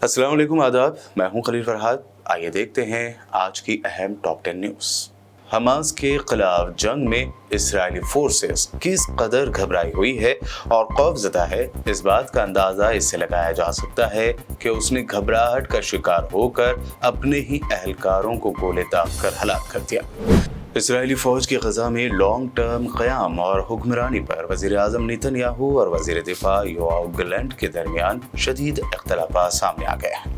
السلام علیکم، آداب، میں ہوں خلیل فرحات۔ آئیے دیکھتے ہیں آج کی اہم ٹاپ 10 نیوز۔ حماس کے خلاف جنگ میں اسرائیلی فورسز کس قدر گھبرائی ہوئی ہے اور خوف زدہ ہے، اس بات کا اندازہ اس سے لگایا جا سکتا ہے کہ اس نے گھبراہٹ کا شکار ہو کر اپنے ہی اہلکاروں کو گولے داغ کر ہلاک کر دیا۔ اسرائیلی فوج کی غزہ میں لانگ ٹرم قیام اور حکمرانی پر وزیر اعظم نیتن یاہو اور وزیر دفاع یوآو گلنٹ کے درمیان شدید اختلافات سامنے آ گئے ہیں۔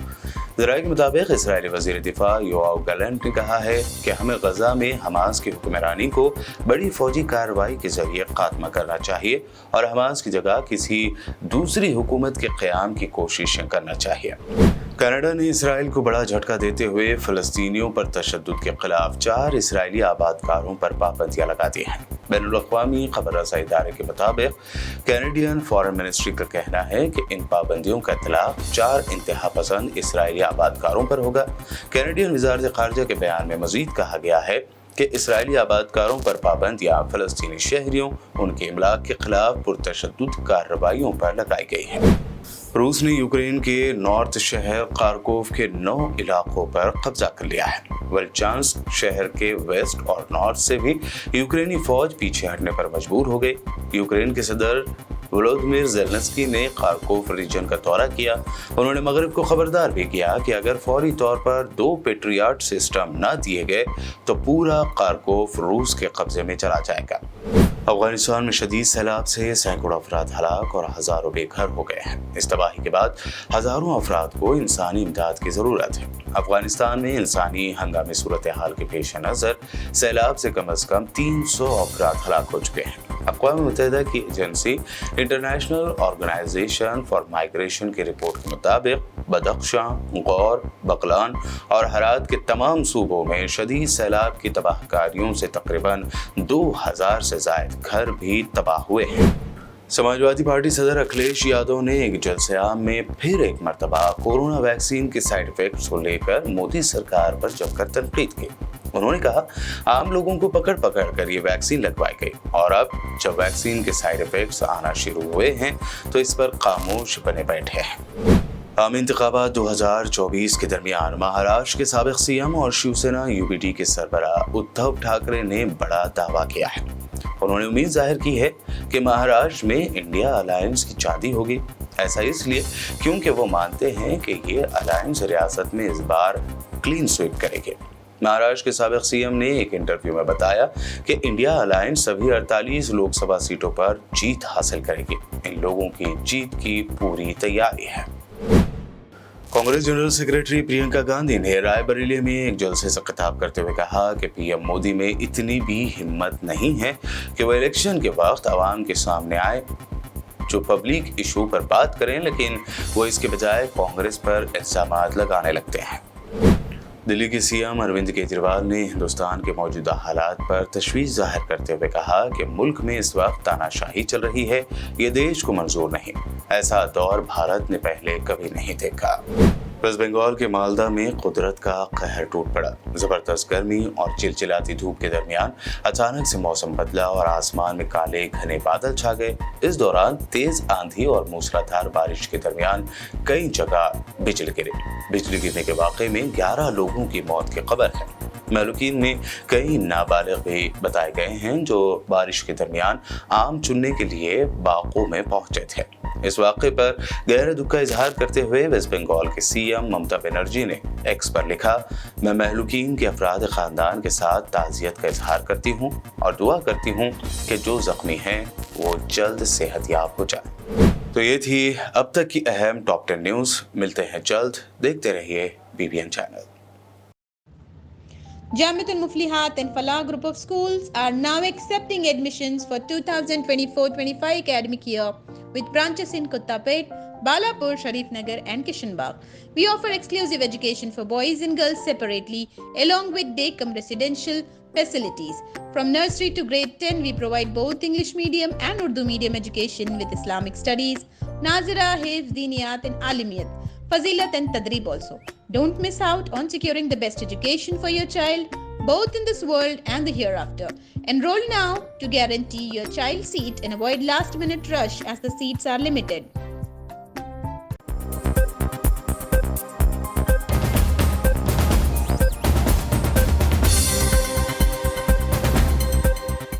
ذرائع کے مطابق اسرائیلی وزیر دفاع یوآو گلنٹ نے کہا ہے کہ ہمیں غزہ میں حماس کی حکمرانی کو بڑی فوجی کارروائی کے ذریعے خاتمہ کرنا چاہیے اور حماس کی جگہ کسی دوسری حکومت کے قیام کی کوششیں کرنا چاہیے۔ کینیڈا نے اسرائیل کو بڑا جھٹکا دیتے ہوئے فلسطینیوں پر تشدد کے خلاف 4 اسرائیلی آبادکاروں پر پابندیاں لگا دی ہیں۔ بین الاقوامی خبر رسائی ادارے کے مطابق کینیڈین فارن منسٹری کا کہنا ہے کہ ان پابندیوں کا اطلاق 4 انتہا پسند اسرائیلی آبادکاروں پر ہوگا۔ کینیڈین وزارت خارجہ کے بیان میں مزید کہا گیا ہے کہ اسرائیلی آبادکاروں پر پابندیاں فلسطینی شہریوں، ان کے املاک کے خلاف پرتشدد کارروائیوں پر لگائی گئی ہیں۔ روس نے یوکرین کے نارتھ شہر خارکوف کے 9 علاقوں پر قبضہ کر لیا ہے۔ ولچانسک شہر کے ویسٹ اور نارتھ سے بھی یوکرینی فوج پیچھے ہٹنے پر مجبور ہو گئی۔ یوکرین کے صدر ولودیمیر زیلنسکی نے خارکوف ریجن کا دورہ کیا۔ انہوں نے مغرب کو خبردار بھی کیا کہ اگر فوری طور پر 2 پیٹریاٹ سسٹم نہ دیے گئے تو پورا خارکوف روس کے قبضے میں چلا جائے گا۔ افغانستان میں شدید سیلاب سے سینکڑوں افراد ہلاک اور ہزاروں بے گھر ہو گئے ہیں۔ اس تباہی کے بعد ہزاروں افراد کو انسانی امداد کی ضرورت ہے۔ افغانستان میں انسانی ہنگامی صورتحال کے پیش نظر سیلاب سے کم از کم 300 افراد ہلاک ہو چکے ہیں۔ اقوام متحدہ کی agency International Organization for Migration کی رپورٹ کے مطابق بدخشاں، غور، بغلان اور ہرات کے تمام صوبوں میں شدید سیلاب کی تباہ کاریوں سے تقریباً 2000 سے زائد گھر بھی تباہ ہوئے ہیں۔ سماجوادی پارٹی صدر اکھلیش یادو نے ایک جلسے عام میں پھر ایک مرتبہ کورونا ویکسین کے سائیڈ ایفیکٹس کو لے کر مودی سرکار پر جم کر تنقید کی۔ انہوں نے کہا عام لوگوں کو پکڑ کر یہ ویکسین لگوائی گئی اور اب جب ویکسین کے سائیڈ ایفیکٹس آنا شروع ہوئے ہیں تو اس پر خاموش بنے بیٹھے ہیں۔ عام انتخابات 2024 کے درمیان مہاراشٹر کے سابق سی ایم اور شیو سینا UBD کے سربراہ ادھو ٹھاکرے نے بڑا دعویٰ کیا ہے۔ انہوں نے امید ظاہر کی ہے کہ مہاراشٹر میں انڈیا الائنس کی چاندی ہوگی۔ ایسا اس لیے کیونکہ وہ مانتے ہیں کہ یہ الائنس ریاست میں اس بار کلین سویپ کرے گی۔ مہاراشٹر کے سابق سی ایم نے ایک انٹرویو میں بتایا کہ انڈیا الائنس سبھی 48 لوک سبھا سیٹوں پر جیت حاصل کرے گی۔ ان لوگوں کی جیت کی پوری تیاری ہے۔ کانگریس جنرل سیکریٹری پرینکا گاندھی نے رائے بریلی میں ایک جلسے سے خطاب کرتے ہوئے کہا کہ پی ایم مودی میں اتنی بھی ہمت نہیں ہے کہ وہ الیکشن کے وقت عوام کے سامنے آئے جو پبلک ایشو پر بات کریں، لیکن وہ اس کے بجائے کانگریس پر الزامات لگانے لگتے ہیں۔ دلی کے سی ایم اروند کیجریوال نے ہندوستان کے موجودہ حالات پر تشویش ظاہر کرتے ہوئے کہا کہ ملک میں اس وقت تاناشاہی چل رہی ہے، یہ دیش کو منظور نہیں۔ ایسا دور بھارت نے پہلے کبھی نہیں دیکھا۔ ویسٹ بنگال کے مالدہ میں قدرت کا قہر ٹوٹ پڑا۔ زبردست گرمی اور چلچلاتی دھوپ کے درمیان اچانک سے موسم بدلا اور آسمان میں کالے گھنے بادل چھا گئے۔ اس دوران تیز آندھی اور موسلادھار بارش کے درمیان کئی جگہ بجلی گری۔ بجلی گرنے کے واقعے میں 11 لوگوں کی موت کی خبر ہے۔ مہلوکین میں کئی نابالغ بھی بتائے گئے ہیں جو بارش کے درمیان آم چننے کے لیے باغوں میں پہنچے تھے۔ اس واقعے پر گہرے دکھ کا اظہار کرتے ہوئے ویسٹ بنگال کے سی ایم ممتا بنرجی نے ایکس پر لکھا، میں مہلوکین کے افراد خاندان کے ساتھ تعزیت کا اظہار کرتی ہوں اور دعا کرتی ہوں کہ جو زخمی ہیں وہ جلد صحت یاب ہو جائیں۔ تو یہ تھی اب تک کی اہم ٹاپ 10 نیوز۔ ملتے ہیں جلد، دیکھتے رہیے BBN channel. Jamiat al-Muflihat and Falah group of schools are now accepting admissions for 2024-25 academic year with branches in Kottapet, Balapur, Sharif Nagar and Kishanbagh. We offer exclusive education for boys and girls separately along with day-cum residential facilities. From nursery to grade 10, we provide both English medium and Urdu medium education with Islamic studies, Nazira, Hifz, Diniyat and Alimiyat, Fazilat and Tadrib also. Don't miss out on securing the best education for your child, both in this world and the hereafter. Enroll now to guarantee your child's seat and avoid last-minute rush as the seats are limited.